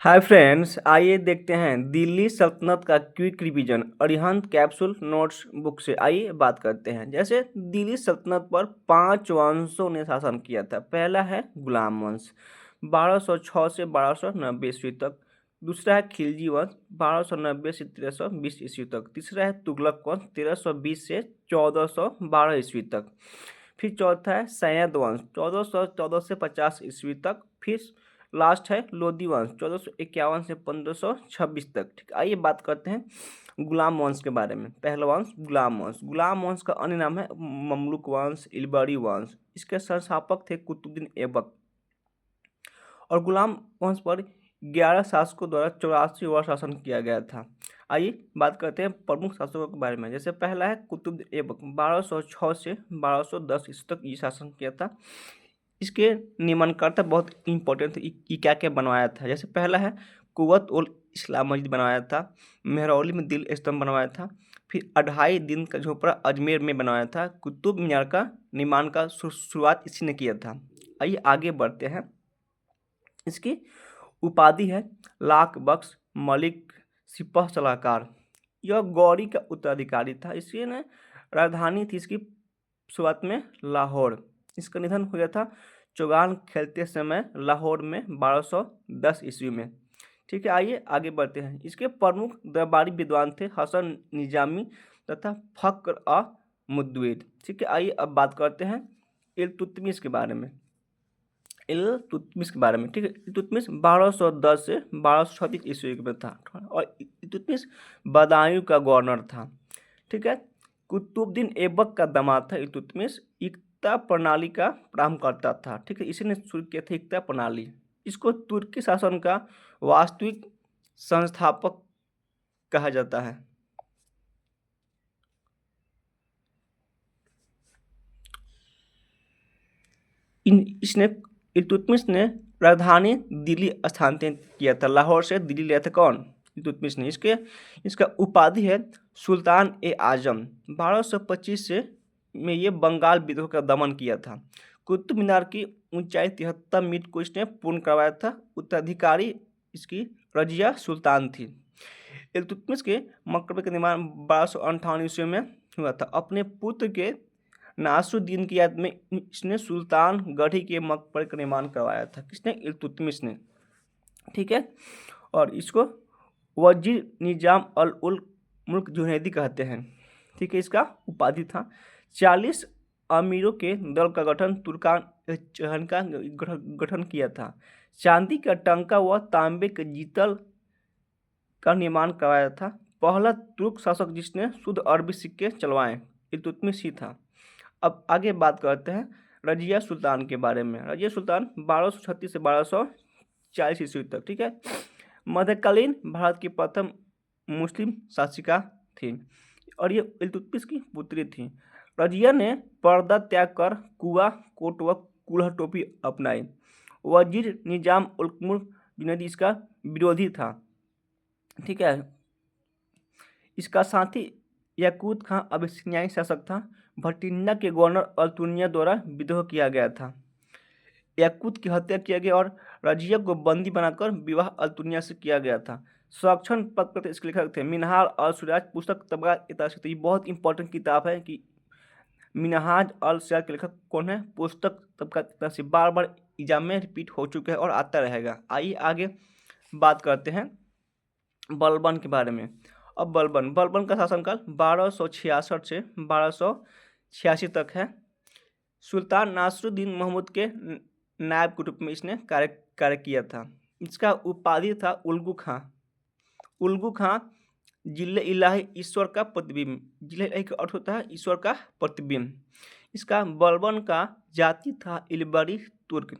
Hi friends, आइए देखते हैं दिल्ली सल्तनत का quick revision Arihant capsule notes book से। आइए बात करते हैं। जैसे दिल्ली सल्तनत पर 5 वंशों ने शासन किया था। पहला है गुलाम वंश 1206 से 1290 ईस्वी तक। दूसरा है खिलजी वंश 1290 से 1320 ईस्वी तक। तीसरा है तुगलक वंश 1320 से 1412 ईस्वी तक। फिर चौथा है सैयद वंश 1414 से 50 ईस्वी तक। फिर लास्ट है लोधी वंश 1451 से 1526 तक। ठीक, आइए बात करते हैं गुलाम वंश के बारे में। पहला वंश गुलाम वंश। गुलाम वंश का अन्य नाम है ममलुक वंश, इलबरी वंश। इसके संस्थापक थे कुतुबुद्दीन ऐबक। और गुलाम वंश पर 11 शासकों द्वारा 84 वर्ष शासन किया गया था। आइए बात करते हैं प्रमुख शासकों के बारे में। जैसे पहला है कुतुबुद्दीन ऐबक 1206 से 1210 ईस्वी तक ये शासन किया था। इसके नियमनकर्ता बहुत इंपॉर्टेंट थे। ये क्या क्या बनवाया था। जैसे पहला है कुव्वत उल इस्लाम मस्जिद बनवाया था। मेहरौली में दिल स्तंभ बनवाया था। फिर 2.5 दिन का झोपड़ा अजमेर में बनवाया था। कुतुब मीनार का निर्माण का शुरुआत इसी ने किया था। आइए आगे बढ़ते हैं। इसकी उपाधि है लाख बख्श, मलिक, सिपह सलाहकार। यह गौरी का उत्तराधिकारी था। इसी ने राजधानी थी इसकी शुरुआत में लाहौर। इसका निधन हुआ था चौगान खेलते समय लाहौर में 1210 ईस्वी में। ठीक है, आइए आगे बढ़ते हैं। इसके प्रमुख दरबारी विद्वान थे हसन निजामी तथा फक्र अ मुद्दविद। ठीक है, आइए अब बात करते हैं इल्तुतमिश के बारे में। इल्तुतमिश के बारे में। ठीक है, इल्तुतमिश 1210 से 1236 ईस्वी में था और इल्तुतमिश बदायूं का गवर्नर था। ठीक है, कुतुबुद्दीन ऐबक का दामाद था इल्तुतमिश। इक्ता प्रणाली का प्रारंभ करता था। ठीक है, इसी ने शुरू किया था इक्ता प्रणाली। इसको तुर्की शासन का वास्तविक संस्थापक कहा जाता है। इसने इल्तुतमिश ने राजधानी दिल्ली स्थानांतरित किया था। लाहौर से दिल्ली लिया था कौन? इल्तुतमिश ने। इसका उपाधि है सुल्तान ए आजम। 1225 से में ये बंगाल विद्रोह का दमन किया था। कुतुब मीनार की ऊंचाई 73 मीटर को इसने पूर्ण करवाया था। उत्तराधिकारी इसकी रजिया सुल्तान थी। इल्तुतमिश के मकबरे का निर्माण 1258 ईस्वी में हुआ था। अपने पुत्र के नासरुद्दीन की याद में इसने सुल्तान गढ़ी के मकबरे का निर्माण करवाया था। किसने? इल्तुतमिश ने। ठीक है, और इसको वजीर निजाम अल उल मुल्क जुनैदी कहते हैं। ठीक है, इसका उपाधि था 40 अमीरों के दल का गठन तुर्कान चहन का गठन किया था। चांदी का टंका व तांबे के जीतल का निर्माण करवाया था। पहला तुर्क शासक जिसने शुद्ध अरबी सिक्के चलवाए इल्तुतमिश ही था। अब आगे बात करते हैं रजिया सुल्तान के बारे में। रजिया सुल्तान 1236 से 1240 ईस्वी तक। ठीक है, मध्यकालीन भारत की प्रथम मुस्लिम शासिका थी और ये इल्तुतमिश की पुत्री थी। रजिया ने पर्दा त्याग कर कुआ कोट व कुल्हा टोपी अपनाई। वजीर निजाम उल मुल्क जुनैदी इसका विरोधी था। ठीक है, इसका साथी याकूत खां अबिसिनियाई शासक था। भटिंडा के गवर्नर अल्तुनिया द्वारा विद्रोह किया गया था। याकूत की हत्या किया गया और रजिया को बंदी बनाकर विवाह अल्तुनिया से किया गया था। संरक्षण पत्र इसके लेखक थे मिनहाज अल सिराज। पुस्तक तबकात इतासित। ये बहुत इंपॉर्टेंट किताब है कि मिनहाज अल सिराज के लेखक कौन है। पुस्तक तबकात इतासित बार बार एग्जाम में रिपीट हो चुका है और आता रहेगा। आइए आगे बात करते हैं बलबन के बारे में। अब बलबन का शासनकाल 1266 से 1286 तक है। सुल्तान नासरुद्दीन महमूद के नायब के रूप में इसने कार्य किया था। इसका उपाधि था उल्गू खां। उल्गू खां जिले इलाही ईश्वर का प्रतिबिंब। जिले इलाही का अर्थ होता है ईश्वर का प्रतिबिंब। इसका बलबन का जाति था इलबरी तुर्क।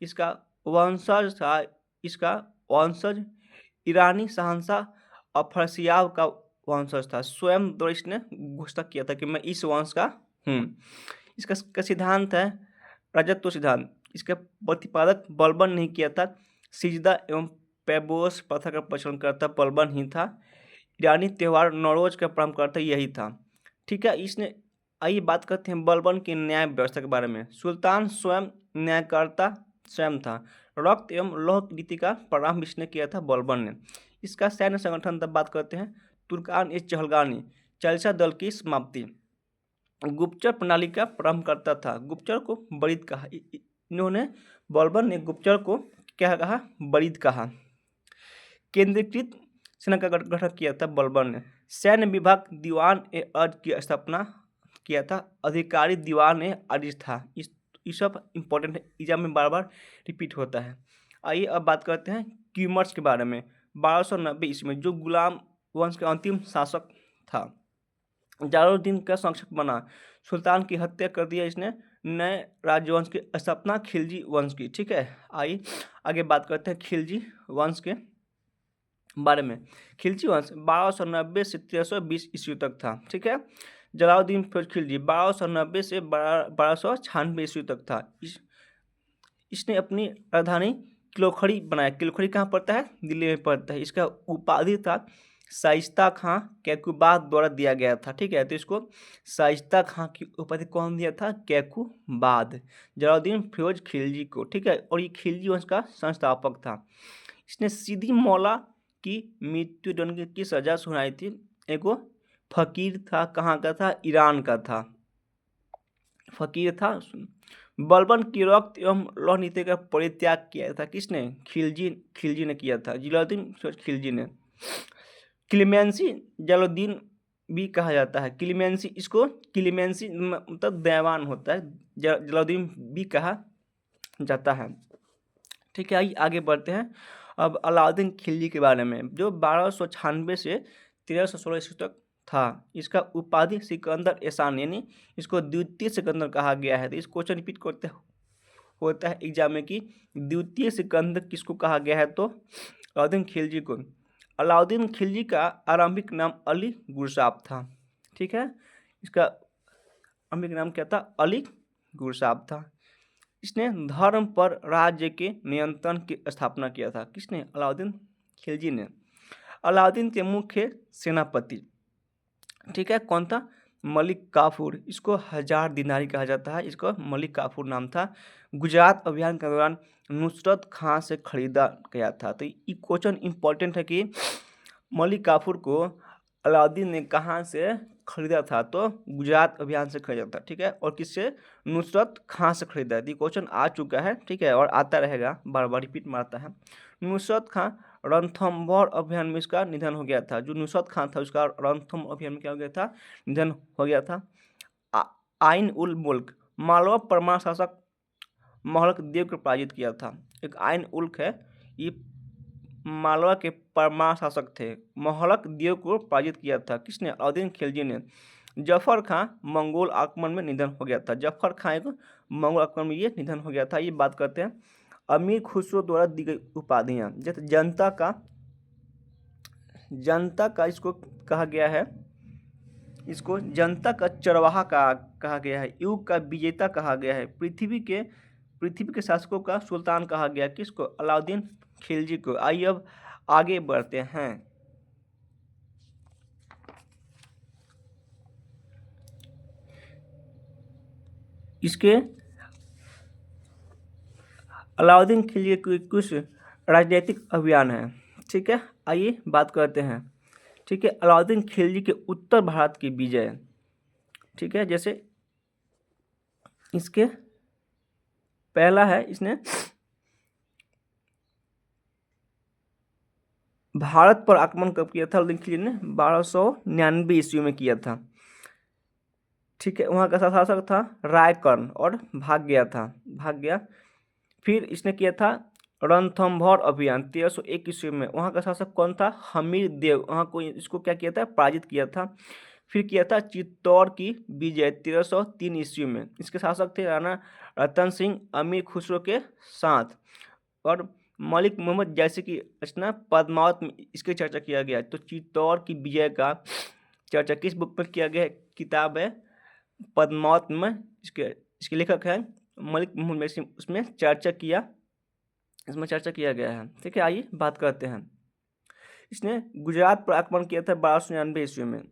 इसका वंशज ईरानी शहंशाह अफरसियाब का वंशज था। स्वयं द्वारा इसने घोषणा किया था कि मैं इस वंश का हूँ। इसका सिद्धांत है राजत्व सिद्धांत। इसका प्रतिपादक बलबन नहीं किया था। सिजदा एवं पैबोस प्रथा का प्रचलन करता बलबन ही था। ईरानी त्यौहार नौरोज का प्रारंभकर्ता यही था। ठीक है, इसने आइए बात करते हैं बलबन की न्याय व्यवस्था के बारे में। सुल्तान स्वयं न्यायकर्ता स्वयं था। रक्त एवं लौह की नीति का प्रारंभ इसने किया था बलबन ने। इसका सैन्य संगठन तब बात करते हैं तुर्कान ए चहलगानी चालिसा दल की समाप्ति। गुप्तचर प्रणाली का प्रारंभ करता था, गुप्तचर को बरीद कहा। इन्होंने बलबन ने गुप्तचर को क्या कहा? बरीद कहा। केंद्रीकृत सेना का गठन किया था बलबन ने। सैन्य विभाग दीवान ए अर्ज की स्थापना किया था, अधिकारी दीवान ए अर्ज था। ये सब इंपॉर्टेंट है, एग्जाम में बार बार रिपीट होता है। आइए अब बात करते हैं क्यूमर्स के बारे में। 1290 ईस्वी में जो गुलाम वंश का अंतिम शासक था, जलालुद्दीन का संरक्षक बना, सुल्तान की हत्या कर दिया इसने, नए राजवंश की स्थापना खिलजी वंश की। ठीक है, आइए आगे बात करते हैं खिलजी वंश के बारे में। खिलजी वंश 1290 से 1320 ईस्वी तक था। ठीक है, जलालुद्दीन फिरोज खिलजी 1290 से 1296 ईस्वी तक था। इसने अपनी राजधानी किलोखड़ी बनाया। किलोखड़ी कहाँ पड़ता है? दिल्ली में पड़ता है। इसका उपाधि था शाइस्ता खां कैकुबाद द्वारा दिया गया था। ठीक है, तो इसको शाइस्ता खां की उपाधि कौन दिया था? कैकुबाद, जलालुद्दीन फिरोज खिलजी को। ठीक है, और ये खिलजी वंश का संस्थापक था। इसने सीधी मौला की मृत्युदंड की सजा सुनाई थी। एगो फकीर था, कहाँ का था? ईरान का था, फकीर था। बलबन की रक्त एवं लौह नीति का परित्याग किया था। किसने? खिलजी ने किया था, जलालुद्दीन खिलजी ने। क्लीमेंसी जलालुद्दीन भी कहा जाता है। क्लीमेंसी, इसको क्लीमेंसी मतलब दयावान होता है, जलालुद्दीन भी कहा जाता है। ठीक है, आइए आगे बढ़ते हैं अब अलाउद्दीन खिलजी के बारे में, जो 1296 से 1316 ईस्वी तक था। इसका उपाधि सिकंदर एहसान, यानी इसको द्वितीय सिकंदर कहा गया है। तो इस क्वेश्चन रिपीट करते होता है एग्जाम में कि द्वितीय सिकंदर किसको कहा गया है? तो अलाउद्दीन खिलजी को। अलाउद्दीन खिलजी का आरंभिक नाम अली गुरसाब था। ठीक है, इसका आरंभिक नाम क्या था? अली गुरसाब था। इसने धर्म पर राज्य के नियंत्रण की स्थापना किया था। किसने? अलाउद्दीन खिलजी ने। अलाउद्दीन के मुख्य सेनापति, ठीक है, कौन था? मलिक काफूर। इसको 1000 दिनारी कहा जाता है। इसको मलिक काफूर नाम था। गुजरात अभियान के दौरान नुसरत खां से खरीदा गया था। तो ये क्वेश्चन इंपॉर्टेंट है कि मलिक काफूर को अलाउद्दीन ने कहाँ से खरीदा था? तो गुजरात अभियान से खरीदा था। ठीक है, और किससे? नुसरत खां से खरीदा। ये क्वेश्चन आ चुका है, ठीक है, और आता रहेगा, बार बार रिपीट मारता है। नुसरत खां रणथंभौर अभियान में इसका निधन हो गया था। जो नुसरत खां था उसका रणथंभौर अभियान में क्या हो गया था? निधन हो गया था। आइन उल मुल्क मालवा परमार शासक महलक देव को पराजित किया था। एक आइन उल्क है, ये मालवा के परमार शासक थे, महलक देव को पराजित किया था। किसने? अलाउद्दीन खिलजी ने। जफर खां मंगोल आक्रमण में निधन हो गया था। जफर खां एक मंगोल आक्रमण में ये निधन हो गया था। ये बात करते हैं अमीर खुसरो द्वारा दी गई उपाधियां। जैसे जनता का इसको कहा गया है, इसको जनता का चरवाहा कहा गया है, युग का विजेता कहा गया है, पृथ्वी के शासकों का सुल्तान कहा गया। किसको? अलाउद्दीन खिलजी को। आइए अब आगे बढ़ते हैं। इसके अलाउद्दीन खिलजी के कुछ राजनीतिक अभियान हैं। ठीक है, आइए बात करते हैं। ठीक है, अलाउद्दीन खिलजी के उत्तर भारत की विजय। ठीक है, जैसे इसके पहला है, इसने भारत पर आक्रमण कब किया था? अलाउद्दीन खिलजी ने 1299 ईस्वी में किया था। ठीक है, वहाँ का शासक था रायकर्ण और भाग गया। फिर इसने किया था रणथंभौर अभियान 1301 ईस्वी में। वहाँ का शासक कौन था? हमीर देव। वहाँ को इसको क्या किया था? पराजित किया था। फिर किया था चित्तौड़ की विजय 1303 ईस्वी में। इसके शासक थे राणा रतन सिंह अमीर खुसरो के साथ, और मलिक मोहम्मद जैसे की रचना पद्मावत में इसकी चर्चा किया गया। तो चित्तौड़ की विजय का चर्चा किस बुक पर किया गया? किताब है पद्मावत में। इसके लेखक है मलिक मोहम्मद जैसी, उसमें इसमें चर्चा किया गया है। ठीक है, आइए बात करते हैं। इसने गुजरात पर आक्रमण किया था 1299 ईस्वी में,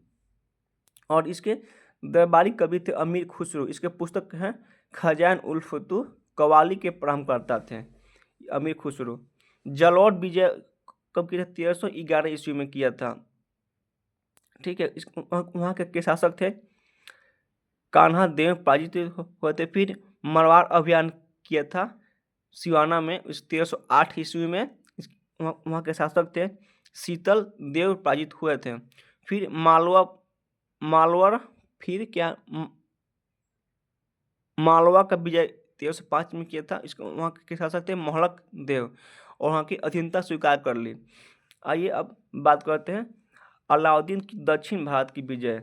और इसके दरबारी कवि थे अमीर खुसरो। इसके पुस्तक हैं खजान उल फतूह, कवाली के प्रारंभकर्ता थे। अमीर खुसरो। जलोट विजय कब किया था? 1311 ईस्वी में किया था। ठीक है, इस वहाँ के शासक थे कान्हा देव पराजित हुए थे। फिर मरवाड़ अभियान किया था सिवाना में 1308 ईस्वी में। वहाँ के शासक थे शीतल देव पराजित हुए थे। फिर मालवर फिर क्या मालवा का विजय 1305 में किया था। इसको वहाँ के शासक थे मोहलक देव और वहाँ की अधीनता स्वीकार कर ली। आइए अब बात करते हैं अलाउद्दीन की दक्षिण भारत की विजय।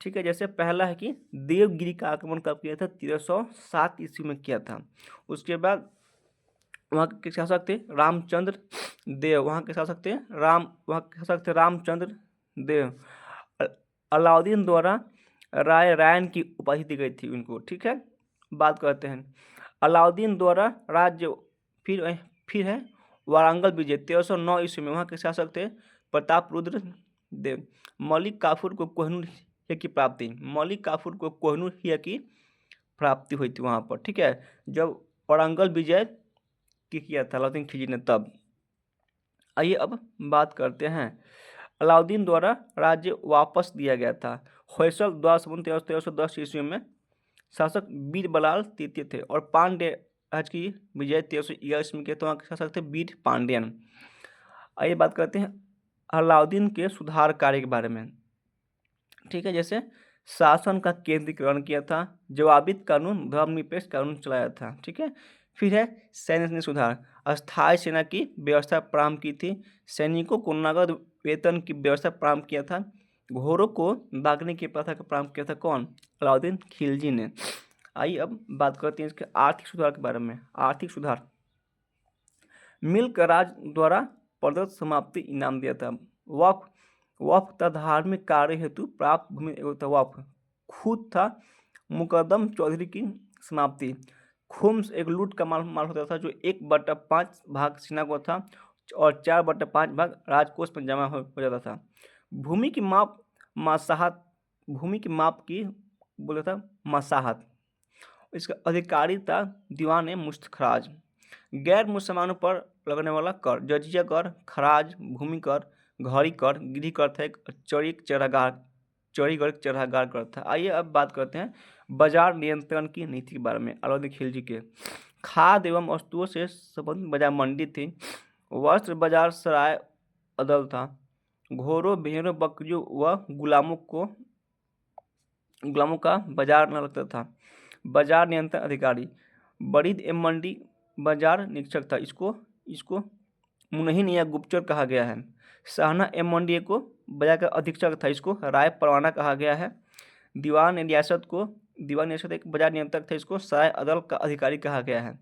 ठीक है, जैसे पहला है कि देवगिरी का आक्रमण कब किया था? 1307 ईस्वी में किया था। उसके बाद वहाँ के शासक थे रामचंद्र देव। वहाँ के शासक थे रामचंद्र देव। अलाउद्दीन द्वारा रायन की उपाधि दी गई थी उनको। ठीक है, बात करते हैं अलाउद्दीन द्वारा राज्य। फिर है वारंगल विजय 1309 ईस्वी में। वहाँ के शासक थे प्रताप रुद्र देव। मलिक काफूर को कोहिनूर की प्राप्ति हुई थी वहाँ पर। ठीक है, जब वारंगल विजय किया था अलाउद्दीन खिलजी ने तब। आइए अब बात करते हैं अलाउद्दीन द्वारा राज्य वापस दिया गया था। होयसल द्वारा संबंध 1310 ईस्वी में शासक वीर बलाल तृतीय थे और पांड्य राज की विजय 1311 ईस्वी के तो शासक थे वीर पांड्यन। आइए बात करते हैं अलाउद्दीन के सुधार कार्य के बारे में। ठीक है, जैसे शासन का केंद्रीकरण किया था, जवाबित कानून, धर्मनिरपेक्ष कानून चलाया था। ठीक है, फिर है सैन्य सुधार, अस्थायी सेना की व्यवस्था प्रारंभ की थी, सैनिकों को नगद वेतन की व्यवस्था प्रारंभ किया था, घोड़ों को दागने की प्रथा का प्रारंभ किया था कौन? अलाउद्दीन खिलजी ने। आइए अब बात करते हैं इसके आर्थिक सुधार के बारे में। आर्थिक सुधार, मिल्क राज द्वारा प्रदत्त समाप्ति इनाम दिया था। वक्फ तथा धार्मिक कार्य हेतु प्राप्त भूमि वक्फ। खुद था मुकदम चौधरी की समाप्ति। खुम्स एक लूट का माल होता था जो 1/5 भाग सेना को था और 4/5 भाग राजकोष में जमा हो जाता था। भूमि की माप की बोला था मसाहत। इसका अधिकारी था दीवान मुस्तखराज। गैर मुसलमानों पर लगने वाला कर, जजिया कर, खराज, भूमि कर, घड़ी कर, गृह कर था, एक चौड़ीगढ़ चरागार कर था। आइए अब बात करते हैं बाजार नियंत्रण की नीति के बारे में अलाउद्दीन खिलजी के। खाद्य एवं वस्तुओं से संबंधित बाजार मंडी थी, वस्त्र बाजार सराय अदल था, घोड़ों, भेड़ों, बकरियों व गुलामों का बाजार न लगता था। बाजार नियंत्रण अधिकारी बरीद एवं मंडी बाजार निरीक्षक था। इसको मुनहिन या गुप्तचर कहा गया है। शाहना एवं मंडी को बाजार का अधीक्षक था, इसको राय परवाना कहा गया है। दीवान रियासत एक बाजार नियंत्रक था, इसको सराय अदल का अधिकारी कहा गया है।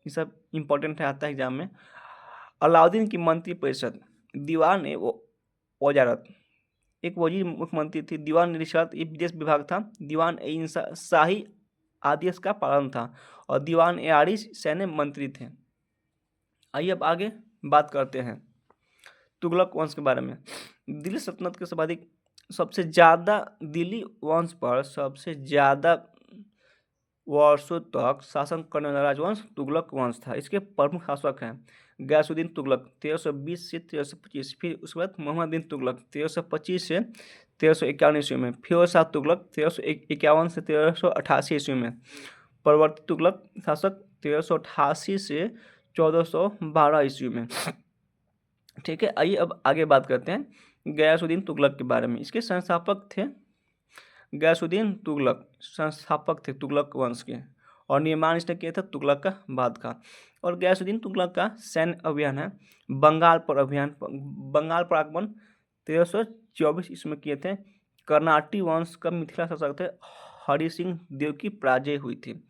ये सब इम्पोर्टेंट है, आता है एग्जाम में। अलाउद्दीन की मंत्री परिषद, दीवान वजारत, एक वजीर मुख्यमंत्री थी, दीवान रियासत एक विदेश विभाग था, दीवान शाही आदेश का पालन था और दीवान आरिश सैन्य मंत्री थे। आइए अब आगे बात करते हैं तुगलक वंश के बारे में। दिल्ली सल्तनत के सर्वाधिक सबसे ज़्यादा दिल्ली वंश पर सबसे ज़्यादा वर्षों तक शासन करने वाला राजवंश तुगलक वंश था। इसके प्रमुख शासक हैं गयासुद्दीन तुगलक 1320 से 1325, फिर उसके बाद मोहम्मद बिन तुगलक 1325 से 1351 ईस्वी में, फिरोज शाह तुगलक 1351 से 1388 ईस्वी में, परवर्ती तुगलक शासक 1388 से 1412 ईस्वी में। ठीक है, आइए अब आगे बात करते हैं गयासुद्दीन तुगलक के बारे में। इसके संस्थापक थे गयासुद्दीन तुगलक, संस्थापक थे तुगलक वंश के और निर्माण इसने किया था तुगलक का बाद का। और गयासुद्दीन तुगलक का सैन्य अभियान है बंगाल पर आक्रमण 1324 ईस्वी में किए थे। कर्नाटी वंश का मिथिला शासक थे हरि सिंह देव की पराजय हुई थी।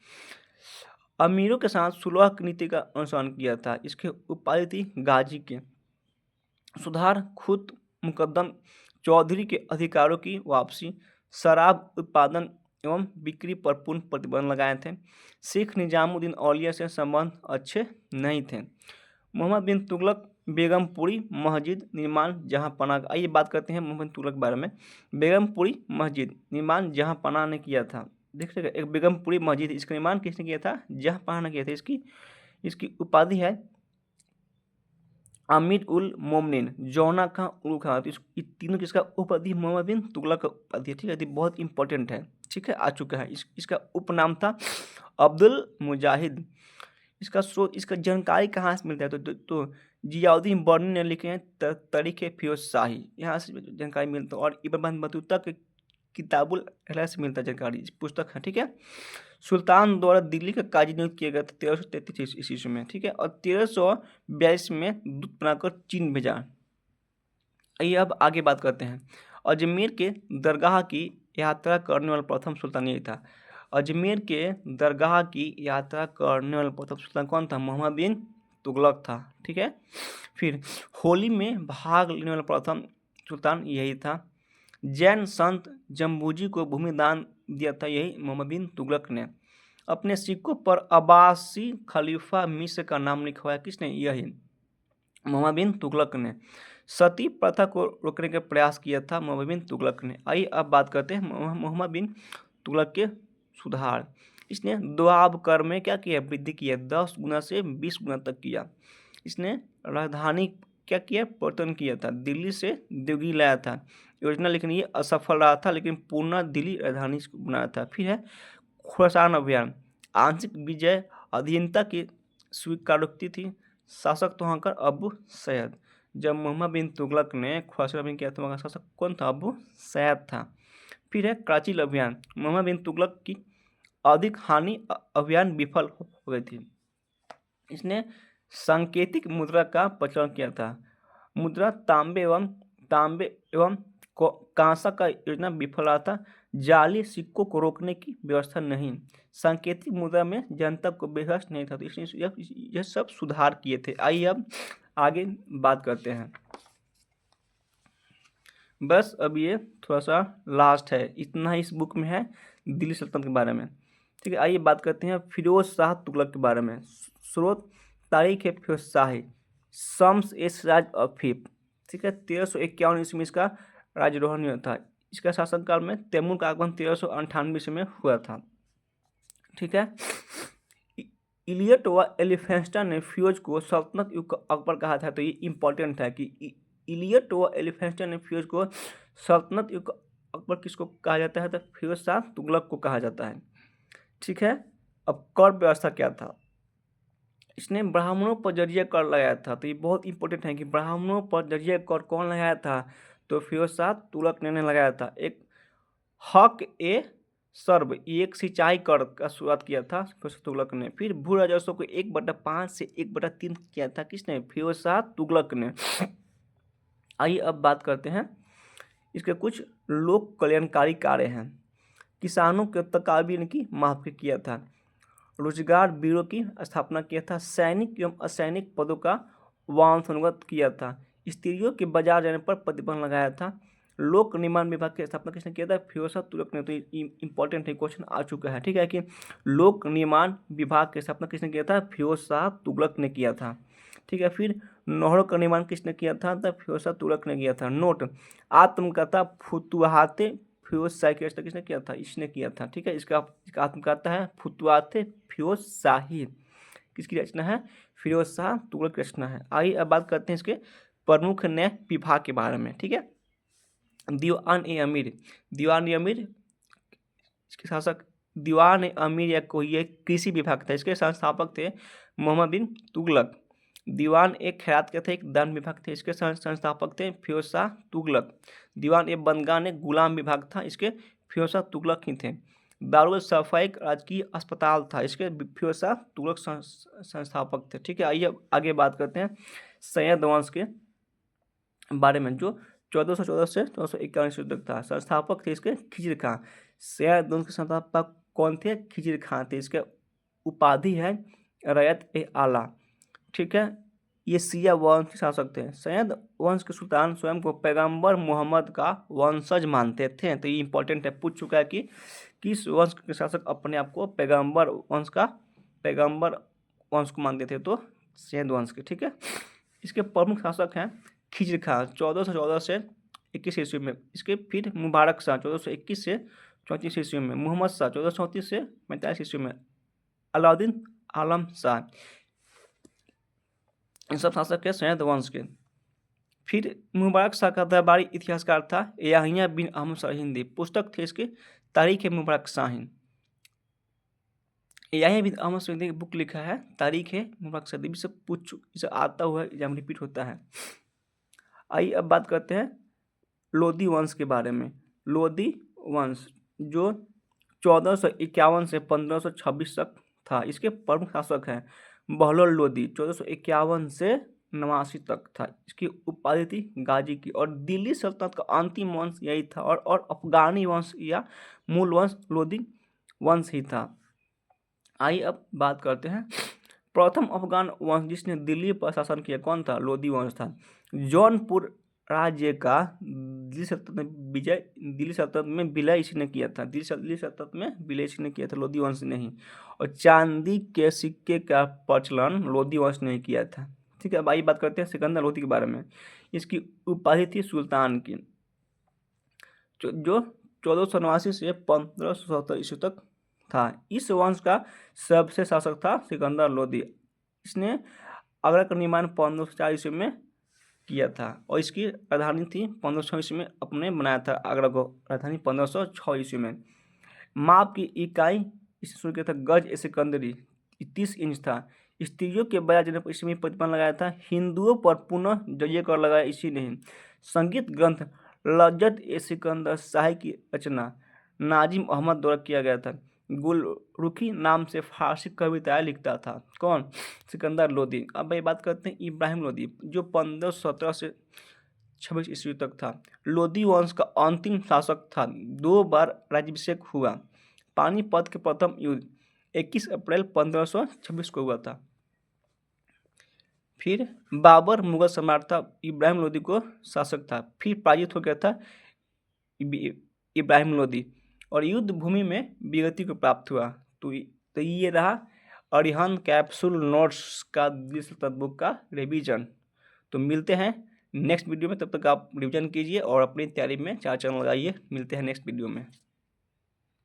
अमीरों के साथ सुलह की नीति का अनुसरण किया था। इसके उपाधि थी गाजी के। सुधार, खुद मुकद्दम चौधरी के अधिकारों की वापसी, शराब उत्पादन एवं बिक्री पर पूर्ण प्रतिबंध लगाए थे। शेख निजामुद्दीन औलिया से संबंध अच्छे नहीं थे। मोहम्मद बिन तुगलक बेगमपुरी मस्जिद निर्माण जहांपनाह। आइए बात करते हैं मोहम्मद बिन तुगलक के बारे में। बेगमपुरी मस्जिद निर्माण जहांपनाह ने किया था। देखिएगा, एक बेगमपुरी मस्जिद, इसका निर्माण किसने किया था? जहांपनाह ने किया था। इसकी इसकी उपाधि है अमीर उल मोमिनीन, जौना खां, उल खां। तो इस तीनों किसका उपाधि? मोहम्मद बिन तुगलक का उपाधि है। ठीक है, तो बहुत इंपॉर्टेंट है। ठीक है, आ चुका है। इसका उपनाम था अब्दुल मुजाहिद। इसका स्रोत, इसका जानकारी कहाँ से मिलता है? तो जियाउद्दीन बर्नी ने लिखे हैं तारीख फिरोज शाही, यहाँ से जानकारी मिलता है। और इब्न बतूता के किताबुल अहला से मिलता है जानकारी, इस पुस्तक है। ठीक है, सुल्तान द्वारा दिल्ली का काजी नियुक्त किया गया था 1333 ईस्वी में। ठीक है, और 1342 में दूत बनाकर चीन भेजा। आइए अब आगे बात करते हैं। अजमेर के दरगाह की यात्रा करने वाला प्रथम सुल्तान यही था। अजमेर के दरगाह की यात्रा करने वाला प्रथम सुल्तान कौन था? मोहम्मद बिन तुगलक था। ठीक है, फिर होली में भाग लेने वाला प्रथम सुल्तान यही था। जैन संत जम्बूजी को भूमि दान दिया था यही मोहम्मद बिन तुगलक ने। अपने सिक्कों पर अब्बासी खलीफा मिस्र का नाम लिखवाया किसने? यही मोहम्मद बिन तुगलक ने। सती प्रथा को रोकने का प्रयास किया था मोहम्मद बिन तुगलक ने। आइए अब बात करते हैं मोहम्मद बिन तुगलक के सुधार। इसने दोआब कर में क्या किया? वृद्धि किया, 10 गुना से 20 गुना तक किया। इसने राजधानी क्या किया? परिवर्तन किया था, दिल्ली से देवगिरी लाया था योजना, लेकिन ये असफल रहा था, लेकिन पूर्ण दिल्ली राजधानी बनाया था। फिर है खुरासान अभियान, आंशिक विजय अधीनता की स्वीकारोक्ति थी, शासक तो वहाँ का अबू सैयद। जब मोहम्मद बिन तुगलक ने खुरासान अभियान किया तो वहाँ का शासक कौन था? अबू सैयद था। फिर है कराची अभियान, मोहम्मद बिन तुगलक की अधिक हानि अभियान विफल हो गई थी। इसने सांकेतिक मुद्रा का प्रचलन किया था, मुद्रा तांबे एवं कांसा का योजना विफल रहा था, जाली सिक्कों को रोकने की व्यवस्था नहीं, सांकेतिक मुद्रा में जनता को विश्वास नहीं था, तो इसने यह सब सुधार किए थे। आइए अब आगे बात करते हैं। बस अब ये थोड़ा सा लास्ट है, इतना ही इस बुक में है दिल्ली सल्तनत के बारे में। ठीक है, आइए बात करते हैं फिरोज शाह तुगलक के बारे में। स्रोत तारीख है फिरोज शाही, शम्स ए सिराज अफीफ। ठीक है, 1351 ईस्वी में इसका राज्यारोहण हुआ था। इसका शासनकाल में तैमूर का आगमन 1398 ईस्वी में हुआ था। ठीक है, इलियट व एलिफेंस्टा ने फिरोज को सल्तनत युग का अकबर कहा था। तो ये इंपॉर्टेंट है कि इलियट व एलिफेंस्टा ने फिरोज को सल्तनत युग का अकबर किसको कहा जाता है? तो फिरोज शाह तुगलक को कहा जाता है। ठीक है, अब कर व्यवस्था क्या था? इसने ब्राह्मणों पर जरिया कर लगाया था। तो ये बहुत इंपॉर्टेंट है कि ब्राह्मणों पर जरिया कर कौन लगाया था? तो फिरोज शाह तुगलक ने लगाया था। एक हक ए सर्व, एक सिंचाई कर का शुरुआत किया था फिरोज शाह तुगलक ने। फिर भू राजस्व को 1/5 से 1/3 किया था किसने? फिरोज शाह तुगलक ने। आइए अब बात करते हैं इसके कुछ लोक कल्याणकारी कार्य हैं। किसानों के तकाबीन की माफ़ी किया था, रोजगार ब्यूरो की स्थापना किया था, सैनिक एवं असैनिक पदों का वंशानुगत किया था, स्त्रियों के बाजार जाने पर प्रतिबंध लगाया था, लोक निर्माण विभाग की स्थापना किसने किया था? फिरोज शाह तुगलक ने। तो इंपॉर्टेंट है, क्वेश्चन आ चुका है। ठीक है, कि लोक निर्माण विभाग की स्थापना किसने किया था? फिरोज शाह तुगलक ने किया था। ठीक है, फिर नहरों का निर्माण किसने किया था? तो फिरोज शाह तुगलक ने किया था। नोट, आत्मकथा फुतुहाते फिरोज शाही की रचना किसने किया था? इसने किया था। ठीक है, इसका आत्मकथा है फुतुहाते फिरोज शाही, किसकी रचना है? फिरोज शाह तुगलक की रचना है। आइए अब बात करते हैं इसके प्रमुख न्याय विभाग के बारे में। ठीक है, दीवान ए अमीर, दीवान ए अमीर इसके शासक दीवान ए अमीर या कोई एक कृषि विभाग था, इसके संस्थापक थे मोहम्मद बिन तुगलक। दीवान ए खैरात के थे, एक दान विभाग थे, इसके संस्थापक थे फिरोज शाह तुगलक। दीवान ए बंदगान एक गुलाम विभाग था, इसके फिरोज शाह तुगलक ही थे। दारुल सफाई राजकीय अस्पताल था, इसके फिरोज शाह तुगलक संस्थापक थे। ठीक है, आइए आगे बात करते हैं सैयद वंश के बारे में, जो 1414 से 1451 तक था। संस्थापक थे इसके खिजर खां। सैयद वंश के संस्थापक कौन थे? खिजर खां थे। इसके उपाधि है रैयत ए आला। ठीक है, ये शिया वंश के शासक थे। सैयद वंश के सुल्तान स्वयं को पैगंबर मोहम्मद का वंशज मानते थे। तो ये इंपॉर्टेंट है, पूछ चुका है कि किस वंश के शासक अपने आप को पैगंबर वंश को मानते थे? तो सैयद वंश के। ठीक है, इसके प्रमुख शासक हैं खिजर खां 1414 से 21 ईस्वी में। इसके फिर मुबारक शाह 1421 से 34 ईस्वी में, मोहम्मद शाह 1434 से 45 ईस्वी में, अलाउद्दीन आलम शाह इन सब शासक है सैयद वंश के। फिर मुबारक शाह का दरबारी इतिहासकार था याहिया बिन अहमद सरहिंदी। पुस्तक थे इसकी तारीख मुबारक शाहीन। याहिया बिन अहमद सरहिंदी की बुक लिखा है तारीख मुबारक शाह। इसे इसे आता हुआ एग्जाम रिपीट होता है। आइए अब बात करते हैं लोदी वंश के बारे में। लोदी वंश जो 1451 से 1526 तक था। इसके प्रमुख शासक हैं बहलोल लोदी 1451 से 89 तक था। इसकी उपाधि थी गाजी की। और दिल्ली सल्तनत का अंतिम वंश यही था। और अफगानी वंश या मूल वंश लोदी वंश ही था। आइए अब बात करते हैं प्रथम अफगान वंश जिसने दिल्ली पर शासन किया कौन था? लोदी वंश था। जौनपुर राज्य का दिल्ली सल्तनत में विलय इसी ने किया था। दिल्ली सल्तनत में विलय इसी ने किया था, लोदी वंश ने ही। और चांदी के सिक्के का प्रचलन लोदी वंश ने किया था। ठीक है, अब आइए बात करते हैं सिकंदर लोदी के बारे में। इसकी उपाधि थी सुल्तान की, जो 1489 से 1570 ईस्वी तक था। इस वंश का सबसे शासक था सिकंदर लोदी। इसने आगरा का निर्माण 1504 ईस्वी में किया था। और इसकी राजधानी थी 1506 ईस्वी में अपने बनाया था आगरा को राजधानी 1506 ईस्वी में। माप की इकाई इसे शुरू किया था गज ए सिकंदरी 30 इंच था। स्त्रियों के बया जने पर इसमें प्रतिबंध लगाया था। हिंदुओं पर पुनः जजिया कर लगाया इसी ने। संगीत ग्रंथ लज्जत ए सिकंदर शाही की रचना नाजिम अहमद द्वारा किया गया था। गुलरुखी नाम से फारसी कविताएं लिखता था। कौन? सिकंदर लोदी। अब भाई बात करते हैं इब्राहिम लोदी जो 1517 से 26 ईस्वी तक था। लोदी वंश का अंतिम शासक था। 2 बार राज्याभिषेक हुआ। पानीपत के प्रथम युद्ध 21 अप्रैल 1526 को हुआ था। फिर बाबर मुगल सम्राट था, इब्राहिम लोदी को शासक था। फिर पराजित हो गया था इब्राहिम लोदी और युद्ध भूमि में वीरगति को प्राप्त हुआ। तो ये रहा अरिहंत कैप्सूल नोट्स का दिल्ली सल्तनत बुक का रिवीजन। तो मिलते हैं नेक्स्ट वीडियो में, तब तक आप रिवीजन कीजिए और अपनी तैयारी में 4 चरण लगाइए। मिलते हैं नेक्स्ट वीडियो में।